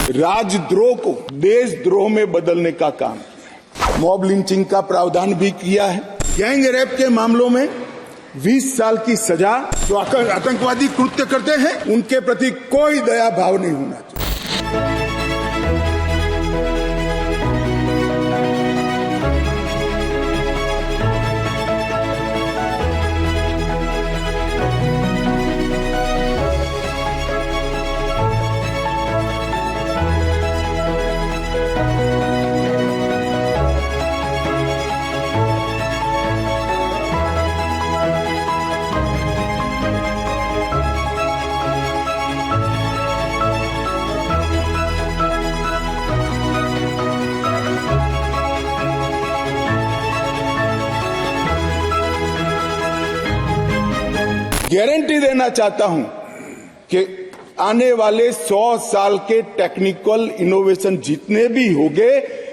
राजद्रोह को देशद्रोह में बदलने का काम किया। मॉब लिंचिंग का प्रावधान भी किया है। गैंग रेप के मामलों में 20 साल की सजा। जो आतंकवादी कृत्य करते हैं उनके प्रति कोई दया भाव नहीं होना चाहिए। गारंटी देना चाहता हूं कि आने वाले 100 साल के टेक्निकल इनोवेशन जितने भी होंगे,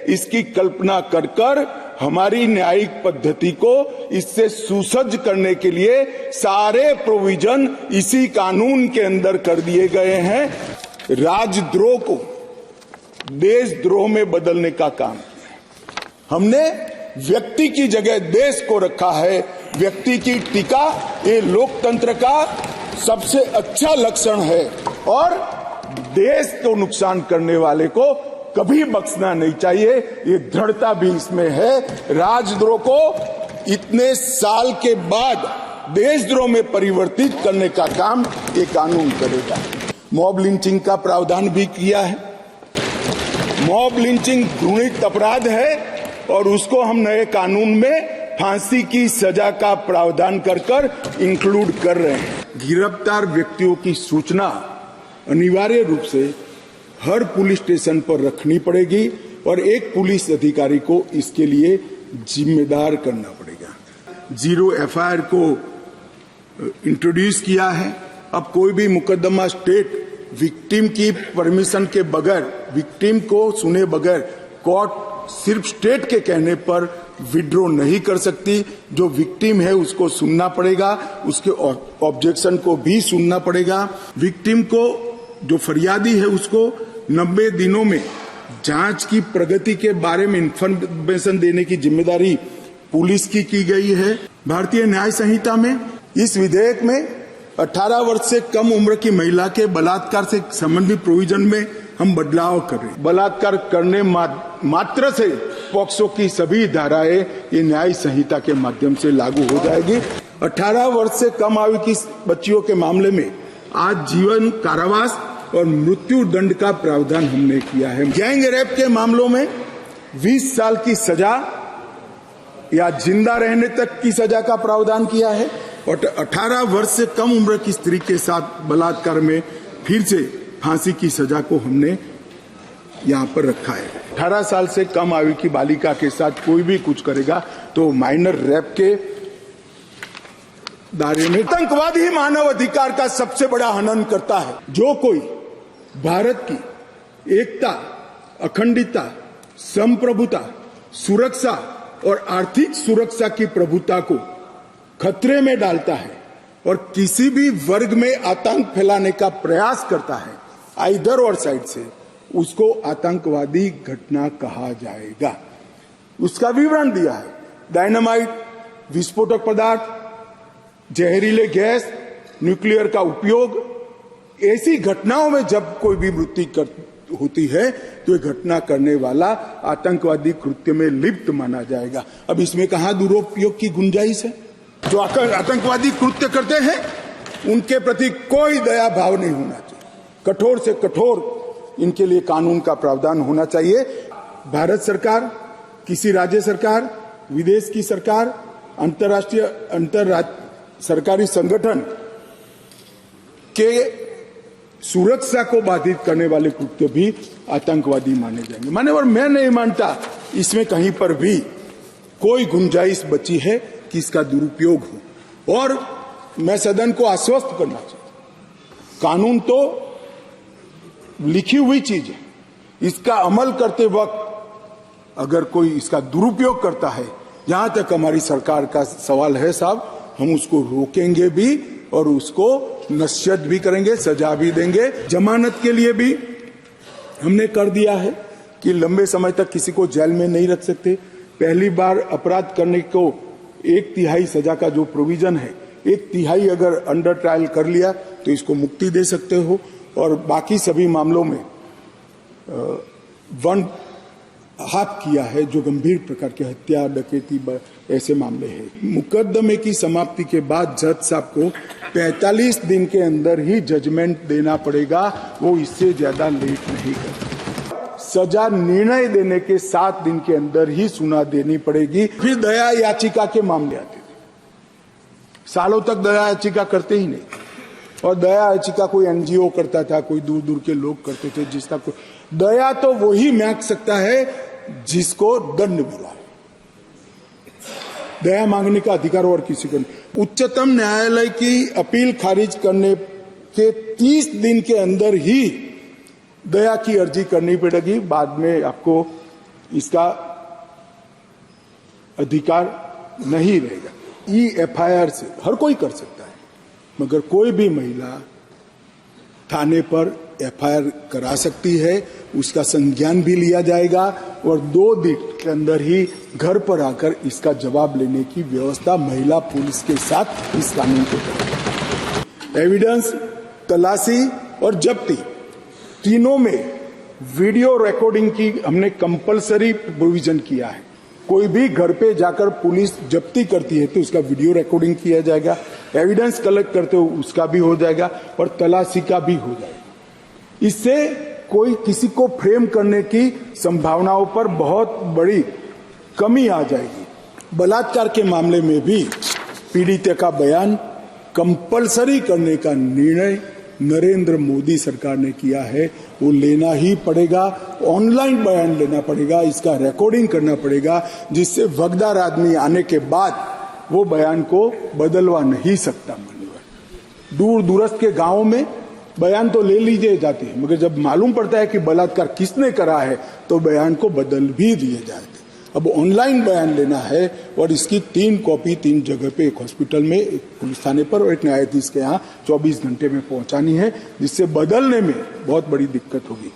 इसकी कल्पना कर हमारी न्यायिक पद्धति को इससे सुसज्ज करने के लिए सारे प्रोविजन इसी कानून के अंदर कर दिए गए हैं। राजद्रोह को देशद्रोह में बदलने का काम किया। हमने व्यक्ति की जगह देश को रखा है। व्यक्ति की टीका ये लोकतंत्र का सबसे अच्छा लक्षण है और देश को नुकसान करने वाले को कभी बख्शना नहीं चाहिए। ये दृढ़ता भी इसमें है। राजद्रोह को इतने साल के बाद देशद्रोह में परिवर्तित करने का काम ये कानून करेगा। मॉब लिंचिंग का प्रावधान भी किया है। मॉब लिंचिंग घृणित अपराध है और उसको हम नए कानून में फांसी की सजा का प्रावधान कर इंक्लूड कर रहे हैं। गिरफ्तार व्यक्तियों की सूचना अनिवार्य रूप से हर पुलिस स्टेशन पर रखनी पड़ेगी और एक पुलिस अधिकारी को इसके लिए जिम्मेदार करना पड़ेगा। 0 FIR को इंट्रोड्यूस किया है। अब कोई भी मुकदमा स्टेट विक्टिम की परमिशन के बगैर, विक्टिम को सुने बगैर कोर्ट सिर्फ स्टेट के कहने पर विड्रॉ नहीं कर सकती। जो विक्टिम है उसको सुनना पड़ेगा, उसके ऑब्जेक्शन को भी सुनना पड़ेगा। विक्टिम को, जो फरियादी है, उसको 90 दिनों में जांच की प्रगति के बारे में इंफॉर्मेशन देने की जिम्मेदारी पुलिस की गई है। भारतीय न्याय संहिता में इस विधेयक में 18 वर्ष से कम उम्र की महिला के बलात्कार से संबंधित प्रोविजन में हम बदलाव कर रहे हैं। बलात्कार करने मात्र से पॉक्सो की सभी धाराएं ये न्याय संहिता के माध्यम से लागू हो जाएगी। 18 वर्ष से कम आयु की बच्चियों के मामले में आज जीवन कारावास और मृत्यु दंड का प्रावधान हमने किया है। गैंग रेप के मामलों में 20 साल की सजा या जिंदा रहने तक की सजा का प्रावधान किया है और 18 वर्ष से कम उम्र की स्त्री के साथ बलात्कार में फिर से फांसी की सजा को हमने यहाँ पर रखा है। 18 साल से कम आयु की बालिका के साथ कोई भी कुछ करेगा तो माइनर रेप के दायरे में। आतंकवाद ही मानव अधिकार का सबसे बड़ा हनन करता है। जो कोई भारत की एकता, अखंडता, संप्रभुता, सुरक्षा और आर्थिक सुरक्षा की प्रभुता को खतरे में डालता है और किसी भी वर्ग में आतंक फैलाने का प्रयास करता है, आइदर और साइड से, उसको आतंकवादी घटना कहा जाएगा। उसका विवरण दिया है। डायनामाइट, विस्फोटक पदार्थ, जहरीले गैस, न्यूक्लियर का उपयोग, ऐसी घटनाओं में जब कोई भी मृत्यु होती है तो ये घटना करने वाला आतंकवादी कृत्य में लिप्त माना जाएगा। अब इसमें कहां दुरुपयोग की गुंजाइश है? जो आतंकवादी कृत्य करते हैं उनके प्रति कोई दया भाव नहीं होना चाहिए। कठोर से कठोर इनके लिए कानून का प्रावधान होना चाहिए। भारत सरकार, किसी राज्य सरकार, विदेश की सरकार, अंतर्राष्ट्रीय सरकारी संगठन के सुरक्षा को बाधित करने वाले कृत्य भी आतंकवादी माने जाएंगे। मान्यवर, मैं नहीं मानता इसमें कहीं पर भी कोई गुंजाइश बची है कि इसका दुरुपयोग हो। और मैं सदन को आश्वस्त करना चाहता हूं, कानून तो लिखी हुई चीज है, इसका अमल करते वक्त अगर कोई इसका दुरुपयोग करता है, जहां तक हमारी सरकार का सवाल है साहब, हम उसको रोकेंगे भी और उसको नसीहत भी करेंगे, सजा भी देंगे। जमानत के लिए भी हमने कर दिया है कि लंबे समय तक किसी को जेल में नहीं रख सकते। पहली बार अपराध करने को 1/3 सजा का जो प्रोविजन है, 1/3 अगर अंडर ट्रायल कर लिया तो इसको मुक्ति दे सकते हो, और बाकी सभी मामलों में 1/2 किया है जो गंभीर प्रकार के हत्या, डकैती ऐसे मामले हैं। मुकदमे की समाप्ति के बाद जज साहब को 45 दिन के अंदर ही जजमेंट देना पड़ेगा, वो इससे ज्यादा लेट नहीं कर। सजा निर्णय देने के 7 दिन के अंदर ही सुना देनी पड़ेगी। फिर दया याचिका के मामले आते थे, सालों तक दया याचिका करते ही नहीं, और दया याचिका कोई एनजीओ करता था, कोई दूर दूर के लोग करते थे। जिसका कोई दया तो वही मांग सकता है जिसको दंड मिला है, दया मांगने का अधिकार और किसी को नहीं। उच्चतम न्यायालय की अपील खारिज करने के 30 दिन के अंदर ही दया की अर्जी करनी पड़ेगी, बाद में आपको इसका अधिकार नहीं रहेगा। EFIR से हर कोई कर सकता है, मगर कोई भी महिला थाने पर FIR करा सकती है, उसका संज्ञान भी लिया जाएगा, और 2 दिन के अंदर ही घर पर आकर इसका जवाब लेने की व्यवस्था महिला पुलिस के साथ इस कानून को करेगा। एविडेंस, तलाशी और जब्ती तीनों में वीडियो रिकॉर्डिंग की हमने कंपलसरी प्रोविजन किया है। कोई भी घर पे जाकर पुलिस जब्ती करती है तो उसका वीडियो रिकॉर्डिंग किया जाएगा, एविडेंस कलेक्ट करते हो उसका भी हो जाएगा, और तलाशी का भी हो जाएगा। इससे कोई किसी को फ्रेम करने की संभावनाओं पर बहुत बड़ी कमी आ जाएगी। बलात्कार के मामले में भी पीड़िता का बयान कंपलसरी करने का निर्णय नरेंद्र मोदी सरकार ने किया है, वो लेना ही पड़ेगा। ऑनलाइन बयान लेना पड़ेगा, इसका रिकॉर्डिंग करना पड़ेगा, जिससे वफादार आदमी आने के बाद वो बयान को बदलवा नहीं सकता। माननीय दूर दूरस्थ के गांवों में बयान तो ले लीजिए जाते हैं, मगर जब मालूम पड़ता है कि बलात्कार किसने करा है तो बयान को बदल भी दिए जाते। अब ऑनलाइन बयान लेना है, और इसकी 3 कॉपी 3 जगह पे, एक हॉस्पिटल में, एक पुलिस थाने पर और एक न्यायाधीश के यहाँ 24 घंटे में पहुंचानी है, जिससे बदलने में बहुत बड़ी दिक्कत होगी।